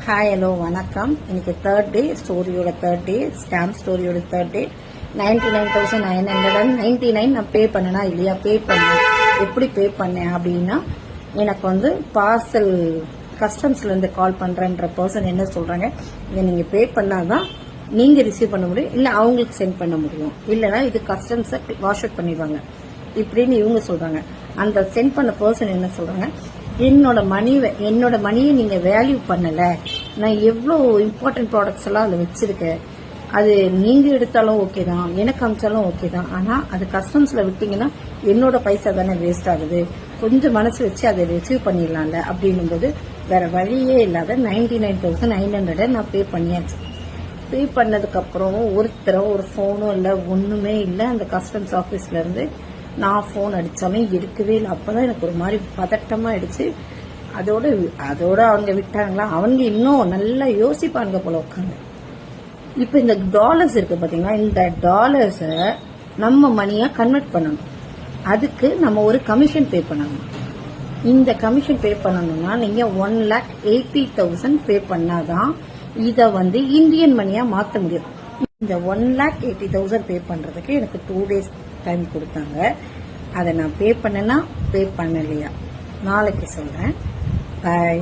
Hi hello வணக்கம். இன்னைக்கு third day, ஸ்டோரியோட தேர்ட் டே, ஸ்கேம் ஸ்டோரியோட தேர்ட் டே. 99,999 நான் பே பண்ணனா இல்லையா? பே பண்ணேன். எப்படி பே பண்ணேன் அப்படின்னா, எனக்கு பார்சல் கஸ்டம்ஸ்ல இருந்து கால் பண்றேன்ற பர்சன் என்ன சொல்றாங்க, இதை நீங்க பே பண்ணாதான் நீங்க ரிசீவ் பண்ண முடியும், இல்ல அவங்களுக்கு சென்ட் பண்ண முடியும், இல்லைன்னா இது கஸ்டம்ஸை வாஷ் அவுட் பண்ணிடுவாங்க இப்படின்னு இவங்க சொல்றாங்க. அந்த சென்ட் பண்ண பர்சன் என்ன சொல்றாங்க, என்னோட மணியை நீங்க வேல்யூ பண்ணல. நான் எவ்வளவு இம்பார்ட்டன்ட் ப்ராடக்ட்ஸ் எல்லாம் அதுல வச்சிருக்கேன். அது நீங்க எடுத்தாலும் ஓகே தான், எனக்கு அமிச்சாலும் ஓகே தான். ஆனா அது கஸ்டம்ஸ்ல விட்டீங்கன்னா என்னோட பைசா தானே வேஸ்ட் ஆகுது. கொஞ்சம் மனசு வச்சு அதை ரிசீவ் பண்ணிடலாம்ல அப்படின்னும் போது வேற வழியே இல்லாத 99,900 நான் பே பண்ணியாச்சு. பே பண்ணதுக்கு அப்புறம் ஒருத்தரும் ஒரு போனும் இல்ல, ஒண்ணுமே இல்ல. அந்த கஸ்டம்ஸ் ஆபீஸ்ல இருந்து நான் போன் அடிச்சாலும் எடுக்கவே இல்லை. அப்பதான் எனக்கு ஒரு மாதிரி பதட்டமா ஆயிடுச்சு. அதோட அவங்க விட்டாங்களா, அவங்க இன்னும் நல்லா யோசிப்பாங்க போல உட்காந்து. இப்ப இந்த டாலர்ஸ் இருக்கு பாத்தீங்களா, இந்த டாலர்ஸ நம்ம மணியா கன்வெர்ட் பண்ணணும். அதுக்கு நம்ம ஒரு கமிஷன் பே பண்ணணும். இந்த கமிஷன் பே பண்ணணும்னா நீங்க 1,80,000 பே பண்ணாதான் இத இந்தியன் மணியா மாத்த முடியும். இந்த 1,80,000 பே பண்றதுக்கு எனக்கு 2 days டைம் கொடுத்தாங்க. அதை நான் பே பண்ணனா பே பண்ணலையா நாளைக்கு சொல்றேன். பாய்.